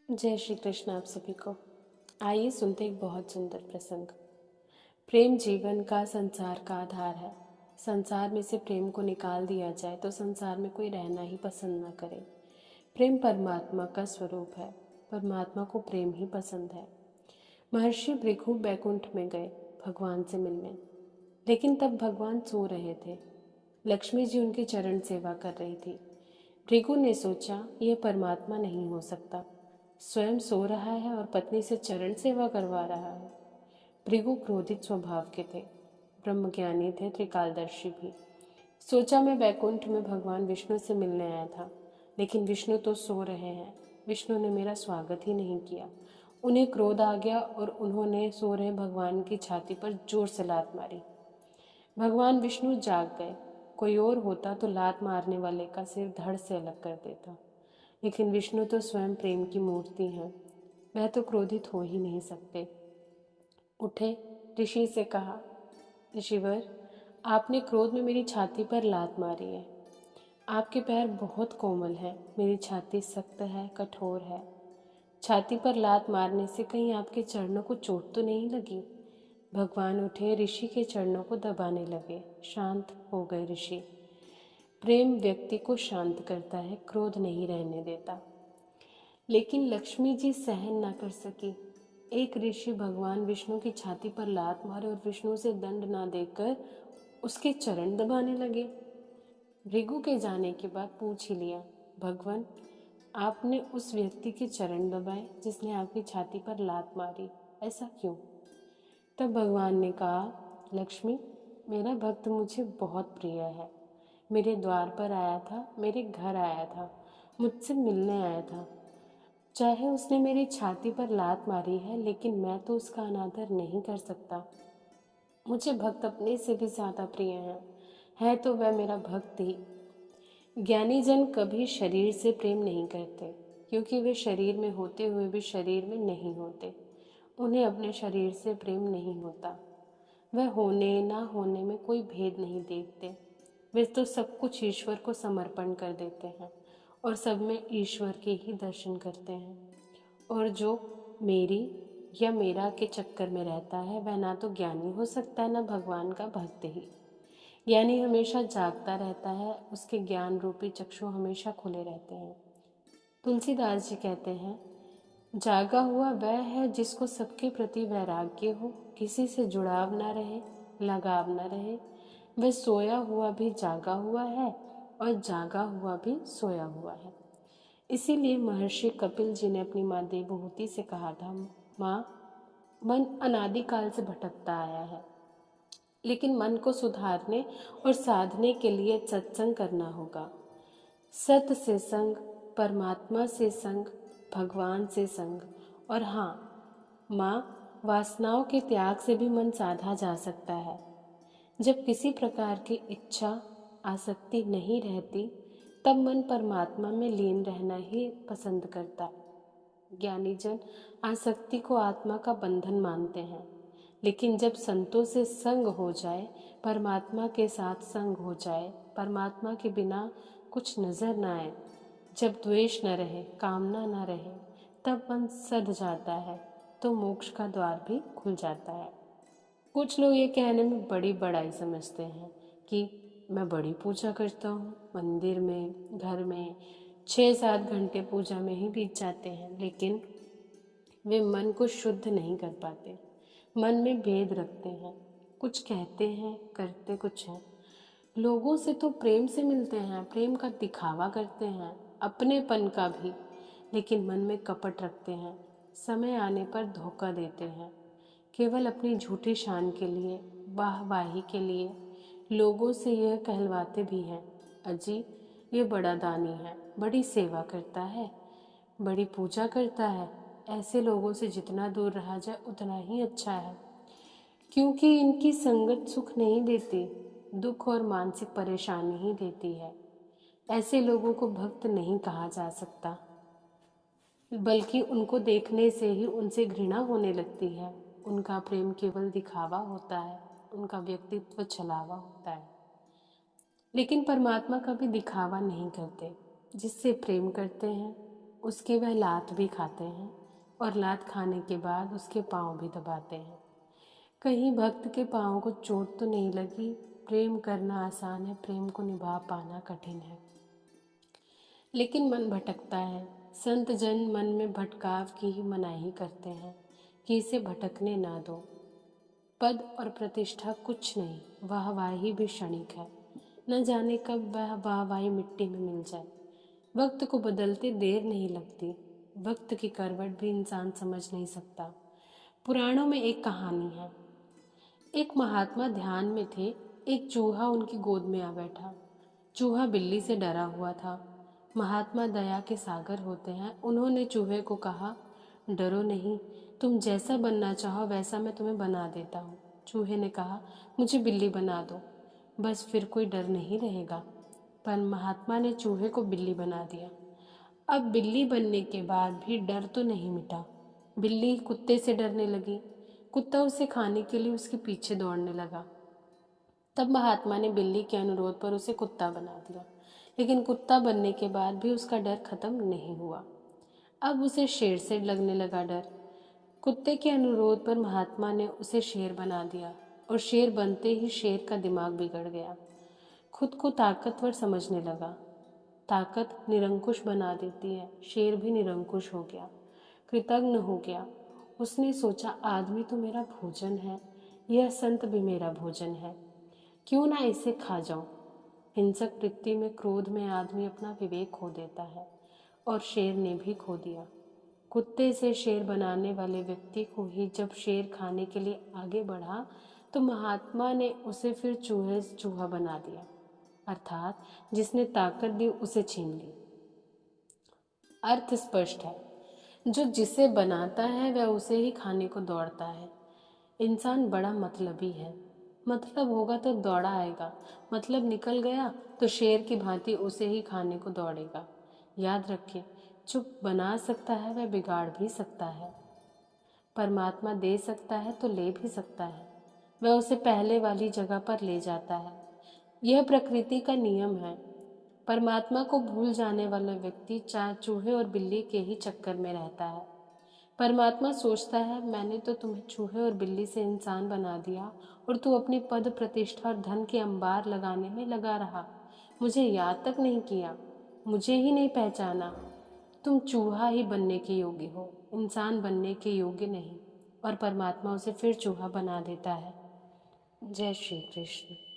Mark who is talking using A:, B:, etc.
A: जय श्री कृष्ण आप सभी को। आइए सुनते एक बहुत सुंदर प्रसंग। प्रेम जीवन का संसार का आधार है। संसार में से प्रेम को निकाल दिया जाए तो संसार में कोई रहना ही पसंद न करे। प्रेम परमात्मा का स्वरूप है। परमात्मा को प्रेम ही पसंद है। महर्षि भृगु बैकुंठ में गए भगवान से मिलने, लेकिन तब भगवान सो रहे थे। लक्ष्मी जी उनकी चरण सेवा कर रही थी। भृगु ने सोचा यह परमात्मा नहीं हो सकता, स्वयं सो रहा है और पत्नी से चरण सेवा करवा रहा है। भृगु क्रोधित स्वभाव के थे, ब्रह्मज्ञानी थे, त्रिकालदर्शी भी। सोचा मैं बैकुंठ में भगवान विष्णु से मिलने आया था, लेकिन विष्णु तो सो रहे हैं। विष्णु ने मेरा स्वागत ही नहीं किया। उन्हें क्रोध आ गया और उन्होंने सो रहे भगवान की छाती पर जोर से लात मारी। भगवान विष्णु जाग गए। कोई और होता तो लात मारने वाले का सिर धड़ से अलग कर देता, लेकिन विष्णु तो स्वयं प्रेम की मूर्ति हैं। वह तो क्रोधित हो ही नहीं सकते। उठे, ऋषि से कहा, ऋषिवर, आपने क्रोध में मेरी छाती पर लात मारी है। आपके पैर बहुत कोमल हैं, मेरी छाती सख्त है, कठोर है। छाती पर लात मारने से कहीं आपके चरणों को चोट तो नहीं लगी? भगवान उठे, ऋषि के चरणों को दबाने लगे। शांत हो गए ऋषि। प्रेम व्यक्ति को शांत करता है, क्रोध नहीं रहने देता। लेकिन लक्ष्मी जी सहन न कर सकी। एक ऋषि भगवान विष्णु की छाती पर लात मारे और विष्णु से दंड ना देकर उसके चरण दबाने लगे। भृगु के जाने के बाद पूछ ही लिया, भगवान, आपने उस व्यक्ति के चरण दबाए जिसने आपकी छाती पर लात मारी, ऐसा क्यों? तब भगवान ने कहा, लक्ष्मी, मेरा भक्त मुझे बहुत प्रिय है। मेरे द्वार पर आया था, मेरे घर आया था, मुझसे मिलने आया था। चाहे उसने मेरी छाती पर लात मारी है, लेकिन मैं तो उसका अनादर नहीं कर सकता। मुझे भक्त अपने से भी ज्यादा प्रिय है तो वह मेरा भक्त ही। ज्ञानी जन कभी शरीर से प्रेम नहीं करते, क्योंकि वे शरीर में होते हुए भी शरीर में नहीं होते। उन्हें अपने शरीर से प्रेम नहीं होता। वह होने ना होने में कोई भेद नहीं देखते। वे तो सब कुछ ईश्वर को समर्पण कर देते हैं और सब में ईश्वर के ही दर्शन करते हैं। और जो मेरी या मेरा के चक्कर में रहता है, वह ना तो ज्ञानी हो सकता है, ना भगवान का भक्त ही। ज्ञानी हमेशा जागता रहता है, उसके ज्ञान रूपी चक्षु हमेशा खुले रहते हैं। तुलसीदास जी कहते हैं, जागा हुआ वह है जिसको सबके प्रति वैराग्य हो, किसी से जुड़ाव ना रहे, लगाव ना रहे। वह सोया हुआ भी जागा हुआ है और जागा हुआ भी सोया हुआ है। इसीलिए महर्षि कपिल जी ने अपनी माँ देवहूति से कहा था, माँ, मन अनादिकाल से भटकता आया है, लेकिन मन को सुधारने और साधने के लिए सत्संग करना होगा। सत से संग, परमात्मा से संग, भगवान से संग। और हाँ माँ, वासनाओं के त्याग से भी मन साधा जा सकता है। जब किसी प्रकार की इच्छा आसक्ति नहीं रहती, तब मन परमात्मा में लीन रहना ही पसंद करता है। ज्ञानी जन आसक्ति को आत्मा का बंधन मानते हैं, लेकिन जब संतों से संग हो जाए, परमात्मा के साथ संग हो जाए, परमात्मा के बिना कुछ नजर न आए, जब द्वेष न रहे, कामना न रहे, तब मन सध जाता है, तो मोक्ष का द्वार भी खुल जाता है। कुछ लोग ये कहने में बड़ी बड़ाई समझते हैं कि मैं बड़ी पूजा करता हूँ, मंदिर में, घर में 6-7 घंटे पूजा में ही बीत जाते हैं, लेकिन वे मन को शुद्ध नहीं कर पाते। मन में भेद रखते हैं, कुछ कहते हैं, करते कुछ हैं। लोगों से तो प्रेम से मिलते हैं, प्रेम का दिखावा करते हैं, अपनेपन का भी, लेकिन मन में कपट रखते हैं। समय आने पर धोखा देते हैं, केवल अपनी झूठी शान के लिए, वाहवाही के लिए। लोगों से यह कहलवाते भी हैं, अजी ये बड़ा दानी है, बड़ी सेवा करता है, बड़ी पूजा करता है। ऐसे लोगों से जितना दूर रहा जाए उतना ही अच्छा है, क्योंकि इनकी संगत सुख नहीं देती, दुख और मानसिक परेशानी ही देती है। ऐसे लोगों को भक्त नहीं कहा जा सकता, बल्कि उनको देखने से ही उनसे घृणा होने लगती है। उनका प्रेम केवल दिखावा होता है, उनका व्यक्तित्व छलावा होता है। लेकिन परमात्मा कभी दिखावा नहीं करते। जिससे प्रेम करते हैं उसके वह लात भी खाते हैं और लात खाने के बाद उसके पाँव भी दबाते हैं। कहीं भक्त के पाँव को चोट तो नहीं लगी? प्रेम करना आसान है, प्रेम को निभा पाना कठिन है। लेकिन मन भटकता है। संत जन मन में भटकाव की ही मनाही करते हैं कि इसे भटकने ना दो। पद और प्रतिष्ठा कुछ नहीं, वाहवाही भी क्षणिक है। न जाने कब वह वाहवाही मिट्टी में मिल जाए। वक्त को बदलते देर नहीं लगती। वक्त की करवट भी इंसान समझ नहीं सकता। पुराणों में एक कहानी है। एक महात्मा ध्यान में थे। एक चूहा उनकी गोद में आ बैठा। चूहा बिल्ली से डरा हुआ था। महात्मा दया के सागर होते हैं। उन्होंने चूहे को कहा, डरो नहीं, तुम जैसा बनना चाहो वैसा मैं तुम्हें बना देता हूँ। चूहे ने कहा, मुझे बिल्ली बना दो, बस फिर कोई डर नहीं रहेगा। पर महात्मा ने चूहे को बिल्ली बना दिया। अब बिल्ली बनने के बाद भी डर तो नहीं मिटा। बिल्ली कुत्ते से डरने लगी। कुत्ता उसे खाने के लिए उसके पीछे दौड़ने लगा। तब महात्मा ने बिल्ली के अनुरोध पर उसे कुत्ता बना दिया। लेकिन कुत्ता बनने के बाद भी उसका डर खत्म नहीं हुआ। अब उसे शेर से लगने लगा डर। कुत्ते के अनुरोध पर महात्मा ने उसे शेर बना दिया और शेर बनते ही शेर का दिमाग बिगड़ गया। खुद को ताकतवर समझने लगा। ताकत निरंकुश बना देती है। शेर भी निरंकुश हो गया, कृतघ्न हो गया। उसने सोचा, आदमी तो मेरा भोजन है, यह संत भी मेरा भोजन है, क्यों ना इसे खा जाऊं। हिंसक वृत्ति में, क्रोध में आदमी अपना विवेक खो देता है और शेर ने भी खो दिया। कुत्ते से शेर बनाने वाले व्यक्ति को ही जब शेर खाने के लिए आगे बढ़ा तो महात्मा ने उसे फिर चूहे से चूहा बना दिया, अर्थात जिसने ताकत दी उसे छीन ली। अर्थ स्पष्ट है। जो जिसे बनाता है वह उसे ही खाने को दौड़ता है। इंसान बड़ा मतलबी है। मतलब होगा तो दौड़ा आएगा, मतलब निकल गया तो शेर की भांति उसे ही खाने को दौड़ेगा। याद रखिए, जो बना सकता है वह बिगाड़ भी सकता है। परमात्मा दे सकता है तो ले भी सकता है। वह उसे पहले वाली जगह पर ले जाता है। यह प्रकृति का नियम है। परमात्मा को भूल जाने वाला व्यक्ति चाहे चूहे और बिल्ली के ही चक्कर में रहता है। परमात्मा सोचता है, मैंने तो तुम्हें चूहे और बिल्ली से इंसान बना दिया और तू अपनी पद प्रतिष्ठा और धन के अंबार लगाने में लगा रहा। मुझे याद तक नहीं किया, मुझे ही नहीं पहचाना। तुम चूहा ही बनने के योग्य हो, इंसान बनने के योग्य नहीं। और परमात्मा उसे फिर चूहा बना देता है। जय श्री कृष्ण।